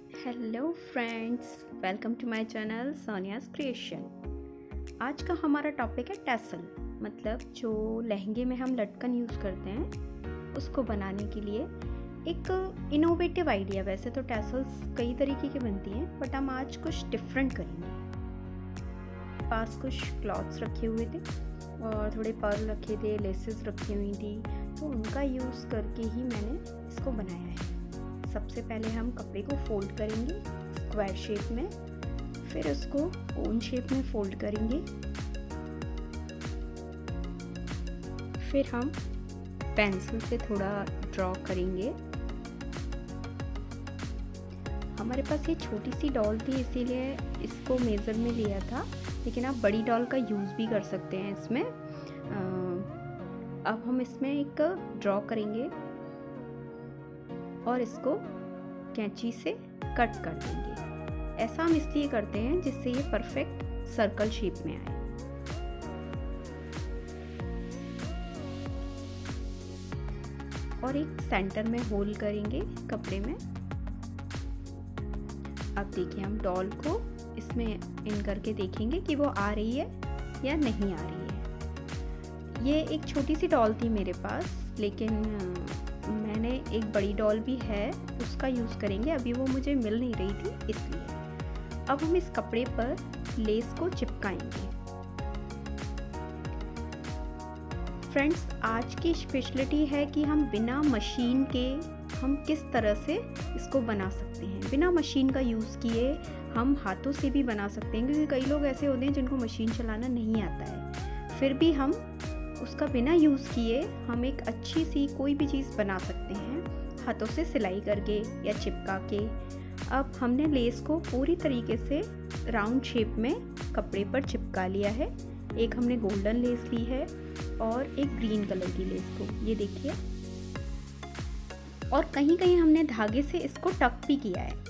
Hello friends, welcome to my channel Sonia's creation. आज का हमारा टॉपिक है टैसल, मतलब जो लहंगे में हम लटकन यूज़ करते हैं उसको बनाने के लिए एक इनोवेटिव आइडिया। वैसे तो टैसल्स कई तरीके की बनती हैं, बट हम आज कुछ डिफरेंट करेंगे। पास कुछ क्लॉथ्स रखे हुए थे और थोड़े पर्ल रखे थे, लेसेस रखी हुई थी, तो उनका यूज़ करके ही मैंने इसको बनाया है। सबसे पहले हम कपड़े को फोल्ड करेंगे स्क्वायर शेप में, फिर उसको कोन शेप में फोल्ड करेंगे, फिर हम पेंसिल से थोड़ा ड्रॉ करेंगे। हमारे पास ये छोटी सी डॉल थी, इसीलिए इसको मेज़र में लिया था, लेकिन आप बड़ी डॉल का यूज़ भी कर सकते हैं इसमें। अब हम इसमें एक ड्रॉ करेंगे और इसको कैंची से कट कर देंगे। ऐसा हम इसलिए करते हैं जिससे ये परफेक्ट सर्कल शेप में आए। और एक सेंटर में होल करेंगे कपड़े में। अब देखिए, हम डॉल को इसमें इन करके देखेंगे कि वो आ रही है या नहीं आ रही है। ये एक छोटी सी डॉल थी मेरे पास, लेकिन मैंने एक बड़ी डॉल भी है, उसका यूज़ करेंगे। अभी वो मुझे मिल नहीं रही थी, इसलिए। अब हम इस कपड़े पर लेस को चिपकाएंगे। फ्रेंड्स, आज की स्पेशलिटी है कि हम बिना मशीन के हम किस तरह से इसको बना सकते हैं। बिना मशीन का यूज़ किए हम हाथों से भी बना सकते हैं, क्योंकि कई लोग ऐसे होते हैं जिनको मशीन चलाना नहीं आता है। फिर भी हम उसका बिना यूज़ किए हम एक अच्छी सी कोई भी चीज़ बना सकते हैं, हाथों से सिलाई करके या चिपका के। अब हमने लेस को पूरी तरीके से राउंड शेप में कपड़े पर चिपका लिया है। एक हमने गोल्डन लेस ली है और एक ग्रीन कलर की लेस को, ये देखिए। और कहीं कहीं हमने धागे से इसको टक भी किया है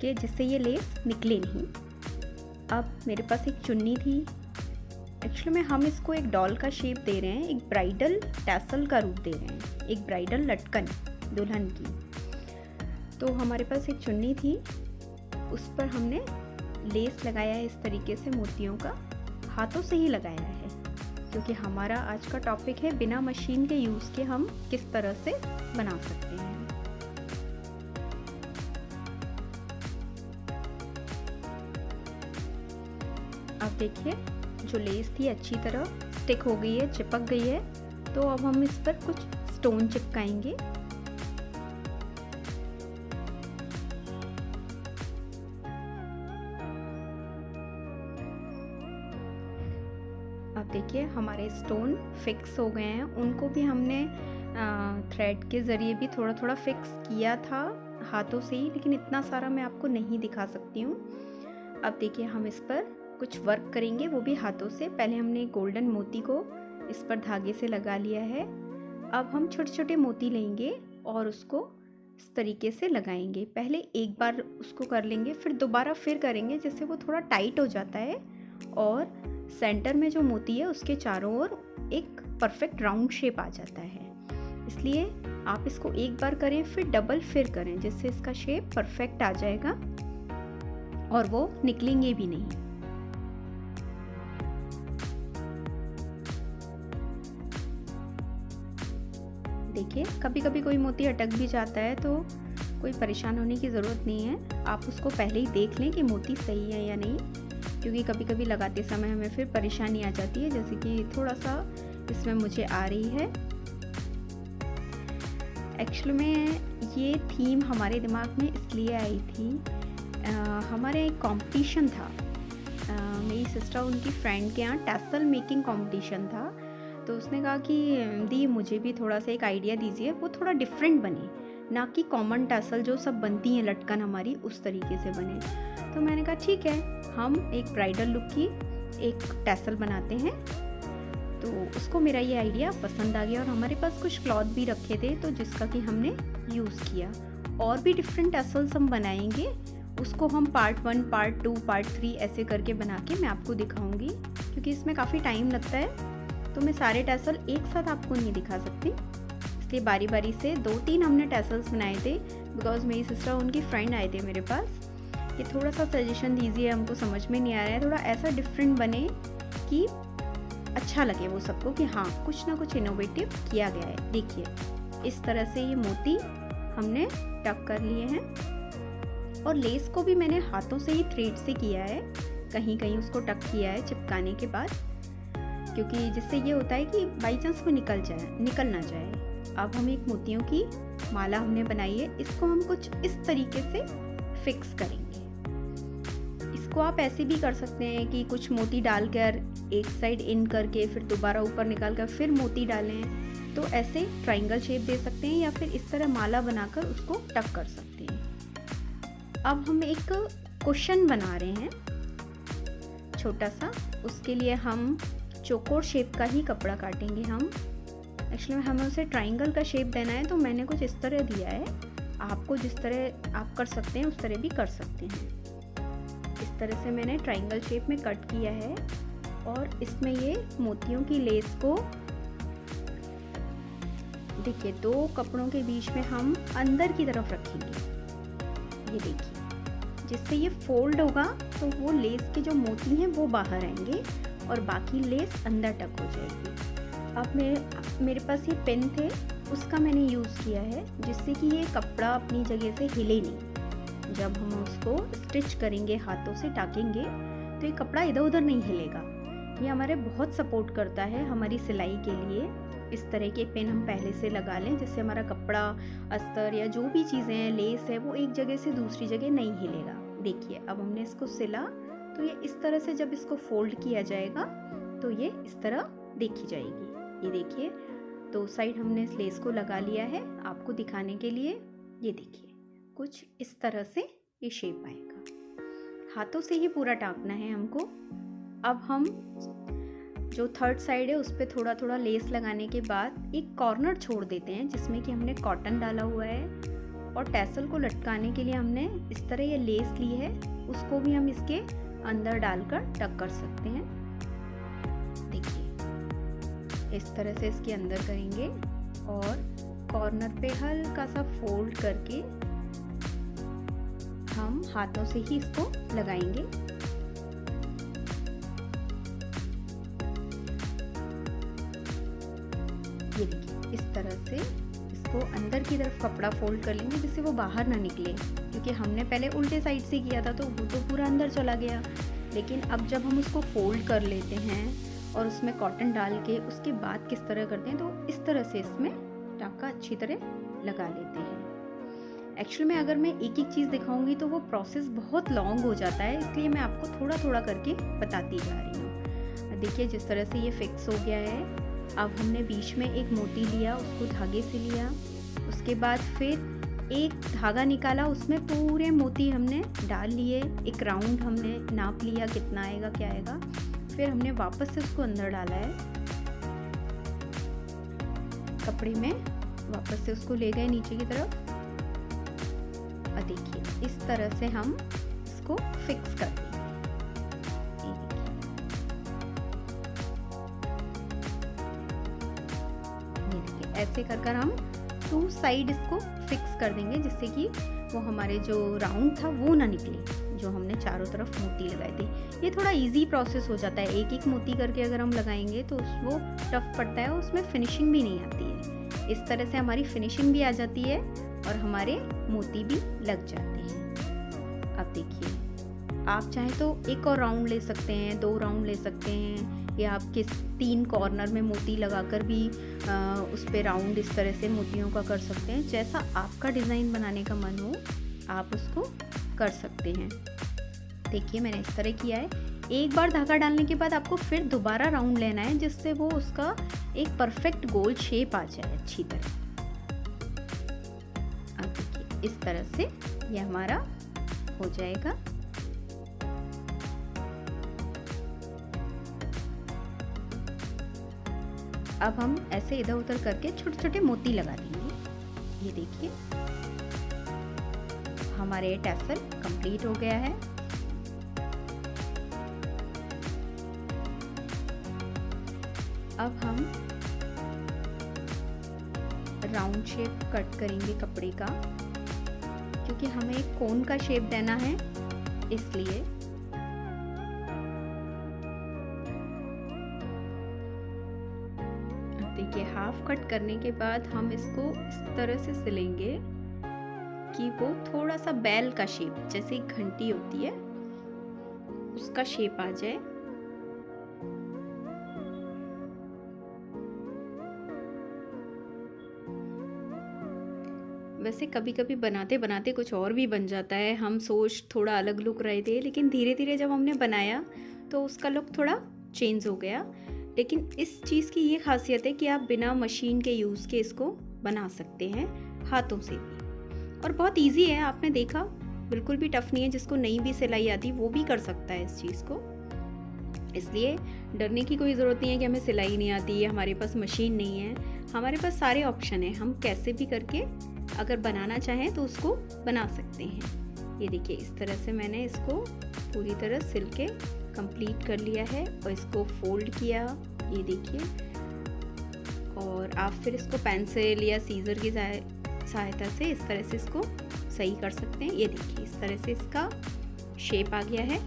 कि जिससे ये लेस निकले नहीं। अब मेरे पास एक चुन्नी थी। एक्चुअली में हम इसको एक डॉल का शेप दे रहे हैं, एक ब्राइडल टैसल का रूप दे रहे हैं, एक ब्राइडल लटकन दुल्हन की। तो हमारे पास एक चुन्नी थी, उस पर हमने लेस लगाया है इस तरीके से, मोतियों का। हाथों से ही लगाया है, क्योंकि हमारा आज का टॉपिक है बिना मशीन के यूज़ के हम किस तरह से बना सकते हैं। अब देखिए, जो लेस थी अच्छी तरह स्टिक हो गई है, चिपक गई है। तो अब हम इस पर कुछ स्टोन चिपकाएंगे। अब देखिए, हमारे स्टोन फिक्स हो गए हैं। उनको भी हमने थ्रेड के ज़रिए भी थोड़ा थोड़ा फिक्स किया था हाथों से ही, लेकिन इतना सारा मैं आपको नहीं दिखा सकती हूँ। अब देखिए, हम इस पर कुछ वर्क करेंगे, वो भी हाथों से। पहले हमने गोल्डन मोती को इस पर धागे से लगा लिया है। अब हम छोटे छोटे मोती लेंगे और उसको इस तरीके से लगाएंगे। पहले एक बार उसको कर लेंगे, फिर दोबारा फिर करेंगे, जिससे वो थोड़ा टाइट हो जाता है और सेंटर में जो मोती है उसके चारों ओर एक परफेक्ट राउंड शेप आ जाता है। इसलिए आप इसको एक बार करें, फिर डबल फिर करें, जिससे इसका शेप परफेक्ट आ जाएगा और वो निकलेंगे भी नहीं। देखिए, कभी कभी कोई मोती अटक भी जाता है, तो कोई परेशान होने की ज़रूरत नहीं है। आप उसको पहले ही देख लें कि मोती सही है या नहीं, क्योंकि कभी कभी लगाते समय हमें फिर परेशानी आ जाती है, जैसे कि थोड़ा सा इसमें मुझे आ रही है। एक्चुअली में ये थीम हमारे दिमाग में इसलिए आई थी, हमारे एक कंपटीशन था। मेरी सिस्टर, उनकी फ्रेंड के यहाँ टैसल मेकिंग कंपटीशन था, तो उसने कहा कि दी मुझे भी थोड़ा सा एक आइडिया दीजिए, वो थोड़ा डिफरेंट बने, ना कि कॉमन टैसल जो सब बनती हैं लटकन हमारी उस तरीके से बने। तो मैंने कहा ठीक है, हम एक ब्राइडल लुक की एक टैसल बनाते हैं। तो उसको मेरा ये आइडिया पसंद आ गया और हमारे पास कुछ क्लॉथ भी रखे थे, तो जिसका कि हमने यूज़ किया। और भी डिफरेंट टैसल्स हम बनाएंगे, उसको हम पार्ट 1, पार्ट 2, पार्ट 3 ऐसे करके बना के मैं आपको दिखाऊंगी, क्योंकि इसमें काफ़ी टाइम लगता है, तो मैं सारे टैसल एक साथ आपको नहीं दिखा सकती। इसलिए बारी बारी से 2-3 हमने टैसल्स बनाए थे, बिकॉज मेरी सिस्टर उनकी फ्रेंड आए थे मेरे पास कि थोड़ा सा सजेशन दीजिए, हमको समझ में नहीं आ रहा है, थोड़ा ऐसा डिफरेंट बने कि अच्छा लगे वो सबको कि हाँ कुछ ना कुछ इनोवेटिव किया गया है। देखिए इस तरह से ये मोती हमने टक कर लिए हैं और लेस को भी मैंने हाथों से ही थ्रेड से किया है, कहीं कहीं उसको टक किया है चिपकाने के बाद, क्योंकि जिससे ये होता है कि बाई चांस वो निकल ना जाए। अब हम एक मोतियों की माला हमने बनाई है, इसको हम कुछ इस तरीके से फिक्स करेंगे। इसको आप ऐसे भी कर सकते हैं कि कुछ मोती डालकर एक साइड इन करके फिर दोबारा ऊपर निकाल कर फिर मोती डालें, तो ऐसे ट्रायंगल शेप दे सकते हैं या फिर इस तरह माला बनाकर उसको टक कर सकते हैं। अब हम एक कुशन बना रहे हैं छोटा सा, उसके लिए हम चौकोर शेप का ही कपड़ा काटेंगे। हम एक्चुअली हमें उसे ट्रायंगल का शेप देना है, तो मैंने कुछ इस तरह दिया है, आपको जिस तरह आप कर सकते हैं उस तरह भी कर सकते हैं। इस तरह से मैंने ट्रायंगल शेप में कट किया है और इसमें ये मोतियों की लेस को देखिए 2 कपड़ों के बीच में हम अंदर की तरफ रखेंगे। ये देखिए जिससे ये फोल्ड होगा तो वो लेस के जो मोती हैं वो बाहर आएंगे और बाकी लेस अंदर टक हो जाएगी। अब मेरे पास ये पेन थे, उसका मैंने यूज़ किया है जिससे कि ये कपड़ा अपनी जगह से हिले नहीं। जब हम उसको स्टिच करेंगे, हाथों से टाकेंगे, तो ये कपड़ा इधर उधर नहीं हिलेगा। ये हमारे बहुत सपोर्ट करता है हमारी सिलाई के लिए। इस तरह के पेन हम पहले से लगा लें जिससे हमारा कपड़ा, अस्तर या जो भी चीज़ें हैं, लेस है, वो एक जगह से दूसरी जगह नहीं हिलेगा। देखिए अब हमने इसको सिला, तो ये इस तरह से जब इसको फोल्ड किया जाएगा तो ये इस तरह देखी जाएगी। ये देखिए 2 साइड हमने इस लेस को लगा लिया है आपको दिखाने के लिए। ये देखिए कुछ इस तरह से ये शेप आएगा। हाथों से ही पूरा टाँकना है हमको। अब हम जो थर्ड साइड है उस पर थोड़ा थोड़ा लेस लगाने के बाद एक कॉर्नर छोड़ देते हैं जिसमें कि हमने कॉटन डाला हुआ है, और टैसल को लटकाने के लिए हमने इस तरह ये लेस ली है, उसको भी हम इसके अंदर डालकर टक कर सकते हैं। देखिए इस तरह से इसके अंदर करेंगे और कॉर्नर पे हल्का सा फोल्ड करके हम हाथों से ही इसको लगाएंगे। ये देखिए इस तरह से इसको अंदर की तरफ कपड़ा फोल्ड कर लेंगे जिससे वो बाहर ना निकले, क्योंकि हमने पहले उल्टे साइड से किया था तो वो तो पूरा अंदर चला गया। लेकिन अब जब हम उसको फोल्ड कर लेते हैं और उसमें कॉटन डाल के उसके बाद किस तरह करते हैं, तो इस तरह से इसमें टाँका अच्छी तरह लगा लेते हैं। एक्चुअली में अगर मैं एक एक चीज़ दिखाऊंगी तो वो प्रोसेस बहुत लॉन्ग हो जाता है, इसलिए मैं आपको थोड़ा थोड़ा करके बताती जा रही हूँ। देखिए जिस तरह से ये फिक्स हो गया है। अब हमने बीच में एक मोती लिया, उसको धागे से लिया, उसके बाद फिर एक धागा निकाला, उसमें पूरे मोती हमने डाल लिए, एक राउंड हमने नाप लिया कितना आएगा क्या आएगा, फिर हमने वापस से उसको अंदर डाला है कपड़े में, वापस से उसको ले गए नीचे की तरफ। और देखिए इस तरह से हम इसको फिक्स कर देंगे। ऐसे कर कर हम 2 साइड इसको फिक्स कर देंगे जिससे कि वो हमारे जो राउंड था वो ना निकले, जो हमने चारों तरफ मोती लगाए थे। ये थोड़ा इजी प्रोसेस हो जाता है, एक एक मोती करके अगर हम लगाएंगे तो वो टफ पड़ता है और उसमें फिनिशिंग भी नहीं आती है। इस तरह से हमारी फिनिशिंग भी आ जाती है और हमारे मोती भी लग जाते हैं। अब देखिए आप चाहें तो एक और राउंड ले सकते हैं, 2 राउंड ले सकते हैं, या आप किस 3 कॉर्नर में मोती लगाकर भी उस पे राउंड इस तरह से मोतियों का कर सकते हैं। जैसा आपका डिज़ाइन बनाने का मन हो आप उसको कर सकते हैं। देखिए मैंने इस तरह किया है। एक बार धागा डालने के बाद आपको फिर दोबारा राउंड लेना है जिससे वो उसका एक परफेक्ट गोल शेप आ जाए अच्छी तरह। अब देखिए इस तरह से ये हमारा हो जाएगा। अब हम ऐसे इधर उधर करके छोटे छोटे मोती लगा देंगे। ये देखिए हमारे टैसल कंप्लीट हो गया है। अब हम राउंड शेप कट करेंगे कपड़े का, क्योंकि हमें एक कोन का शेप देना है इसलिए। देखिए हाफ कट करने के बाद हम इसको इस तरह से सिलेंगे कि वो थोड़ा सा बैल का शेप, जैसे एक घंटी होती है उसका शेप आ जाए। वैसे कभी कभी बनाते बनाते कुछ और भी बन जाता है, हम सोच थोड़ा अलग लुक रहे थे, लेकिन धीरे धीरे जब हमने बनाया तो उसका लुक थोड़ा चेंज हो गया। लेकिन इस चीज़ की ये खासियत है कि आप बिना मशीन के यूज़ के इसको बना सकते हैं हाथों से भी, और बहुत इजी है। आपने देखा बिल्कुल भी टफ नहीं है, जिसको नहीं भी सिलाई आती वो भी कर सकता है इस चीज़ को। इसलिए डरने की कोई ज़रूरत नहीं है कि हमें सिलाई नहीं आती है, हमारे पास मशीन नहीं है। हमारे पास सारे ऑप्शन हैं, हम कैसे भी करके अगर बनाना चाहें तो उसको बना सकते हैं। ये देखिए इस तरह से मैंने इसको पूरी तरह सिल के कंप्लीट कर लिया है और इसको फोल्ड किया, ये देखिए। और आप फिर इसको पेंसिल या सीजर की सहायता से इस तरह से इसको सही कर सकते हैं। ये देखिए इस तरह से इसका शेप आ गया है।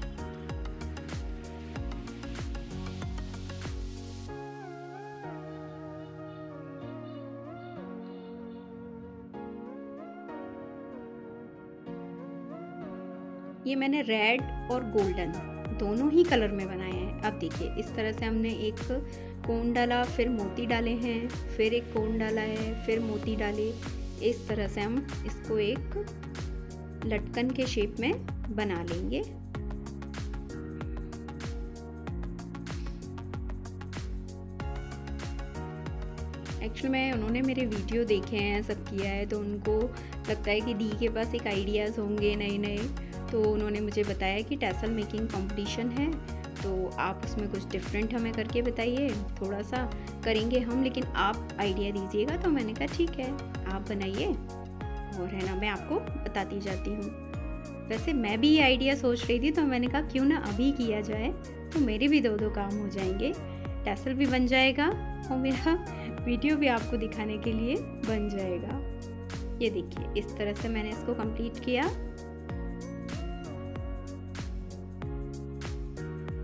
ये मैंने रेड और गोल्डन दोनों ही कलर में बनाए हैं। अब देखिए इस तरह से हमने एक कोन डाला, फिर मोती डाले हैं, फिर एक कोन डाला है, फिर मोती डाले। इस तरह से हम इसको एक लटकन के शेप में बना लेंगे। एक्चुअली में उन्होंने मेरे वीडियो देखे हैं, सब किया है, तो उनको लगता है कि दी के पास एक आइडियाज़ होंगे नए नए, तो उन्होंने मुझे बताया कि टैसल मेकिंग कंपटीशन है, तो आप उसमें कुछ डिफरेंट हमें करके बताइए, थोड़ा सा करेंगे हम, लेकिन आप आइडिया दीजिएगा। तो मैंने कहा ठीक है आप बनाइए, और है ना मैं आपको बताती जाती हूँ। वैसे मैं भी ये आइडिया सोच रही थी, तो मैंने कहा क्यों ना अभी किया जाए, तो मेरे भी दो काम हो जाएंगे, टैसल भी बन जाएगा और मेरा वीडियो भी आपको दिखाने के लिए बन जाएगा। ये देखिए इस तरह से मैंने इसको कंप्लीट किया।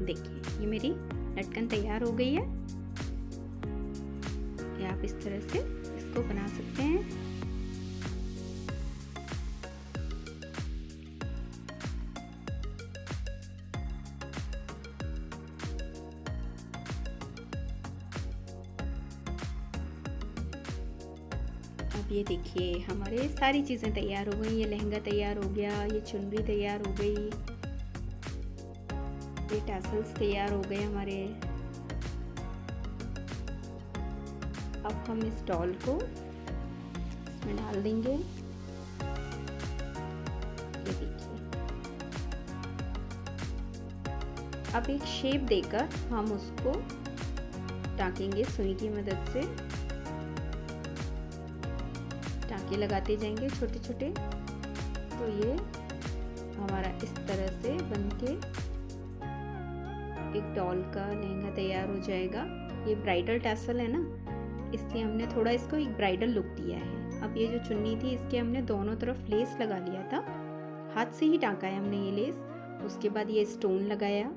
देखिए ये मेरी लटकन तैयार हो गई है। या आप इस तरह से इसको बना सकते हैं। अब ये देखिए हमारे सारी चीज़ें तैयार हो गई। ये लहंगा तैयार हो गया, ये चुनरी तैयार हो गई, ये टैसल्स तैयार हो गए हमारे। अब हम इस डॉल को इसमें डाल देंगे। ये देखिए अब एक शेप देकर हम उसको टाँकेंगे सुई की मदद से। टाँके लगाते जाएंगे छोटे छोटे, तो ये हमारा इस तरह से बनके एक डॉल का लहंगा तैयार हो जाएगा। ये ब्राइडल टैसल है ना, इसलिए हमने थोड़ा इसको एक ब्राइडल लुक दिया है। अब ये जो चुन्नी थी इसके हमने दोनों तरफ लेस लगा लिया था, हाथ से ही टाँका है हमने ये लेस। उसके बाद ये स्टोन लगाया,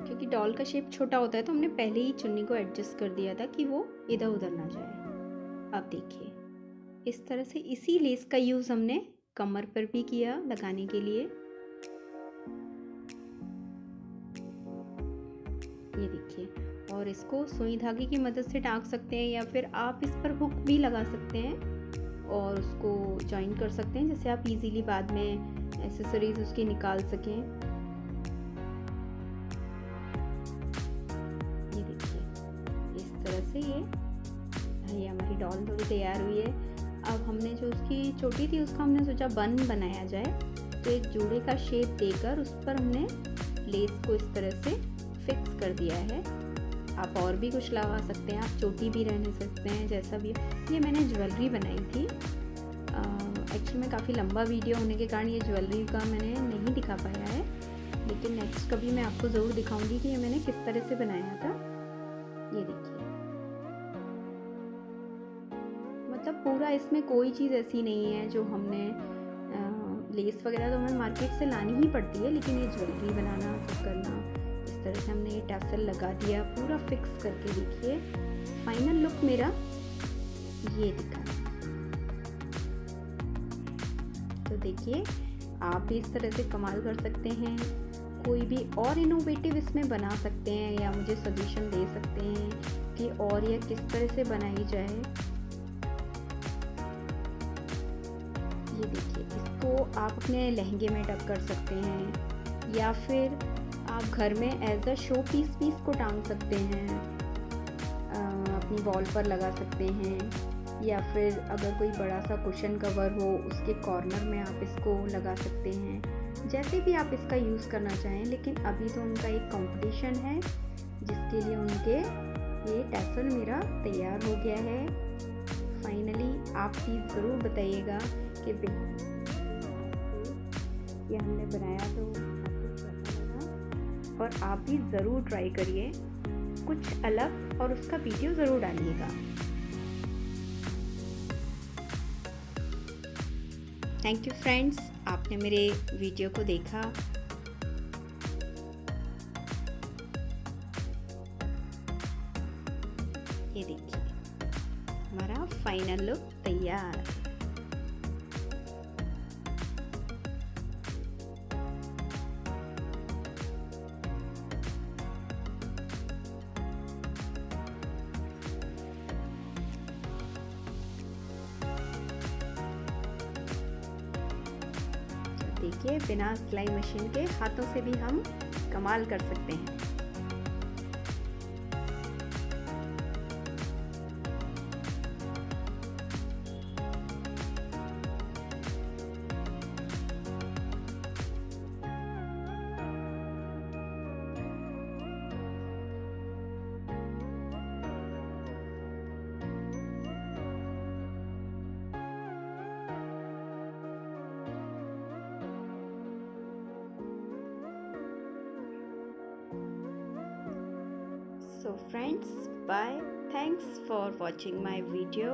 क्योंकि डॉल का शेप छोटा होता है तो हमने पहले ही चुन्नी को एडजस्ट कर दिया था कि वो इधर उधर ना जाए। अब देखिए इस तरह से इसी लेस का यूज़ हमने कमर पर भी किया लगाने के लिए। ये देखिए, और इसको सुई धागे की मदद से टाँक सकते हैं, या फिर आप इस पर हुक भी लगा सकते हैं और उसको जॉइन कर सकते हैं, जैसे आप इजीली बाद में एक्सेसरीज उसकी निकाल सकें। ये देखिए इस तरह से ये हमारी डॉल थोड़ी तैयार हुई है। अब हमने जो उसकी चोटी थी उसका हमने सोचा बन बनाया जाए, तो एक जूड़े का शेप देकर उस पर हमने लेस को इस तरह से फिक्स कर दिया है। आप और भी कुछ लगा सकते हैं, आप चोटी भी रहने सकते हैं, जैसा भी। ये मैंने ज्वेलरी बनाई थी। एक्चुअली में काफ़ी लंबा वीडियो होने के कारण ये ज्वेलरी का मैंने नहीं दिखा पाया है, लेकिन नेक्स्ट कभी मैं आपको ज़रूर दिखाऊंगी कि ये मैंने किस तरह से बनाया था। ये देखिए पूरा इसमें कोई चीज़ ऐसी नहीं है जो हमने लेस वगैरह तो हमें मार्केट से लानी ही पड़ती है, लेकिन ये ज्वेलरी बनाना सब करना, इस तरह से हमने ये टैसल लगा दिया पूरा फिक्स करके। देखिए फाइनल लुक मेरा ये दिखा। तो देखिए आप भी इस तरह से कमाल कर सकते हैं, कोई भी और इनोवेटिव इसमें बना सकते हैं या मुझे सजेशन दे सकते हैं कि और यह किस तरह से बनाई जाए। ये देखिए इसको आप अपने लहंगे में टक कर सकते हैं या फिर आप घर में एज अ शो पीस भी इसको टांग सकते हैं, अपनी वॉल पर लगा सकते हैं, या फिर अगर कोई बड़ा सा कुशन कवर हो उसके कॉर्नर में आप इसको लगा सकते हैं, जैसे भी आप इसका यूज़ करना चाहें। लेकिन अभी तो उनका एक कंपटीशन है जिसके लिए उनके ये टैसल मेरा तैयार हो गया है। फाइनली आप प्लीज़ ज़रूर बताइएगा कि ये हमने बनाया तो आपको कैसा लगा, और आप भी ज़रूर ट्राई करिए कुछ अलग और उसका वीडियो ज़रूर डालिएगा। थैंक यू फ्रेंड्स, आपने मेरे वीडियो को देखा। ये देखिए हमारा फाइनल लुक तैयार। देखिए बिना सिलाई मशीन के हाथों से भी हम कमाल कर सकते हैं। So friends, bye. Thanks for watching my video.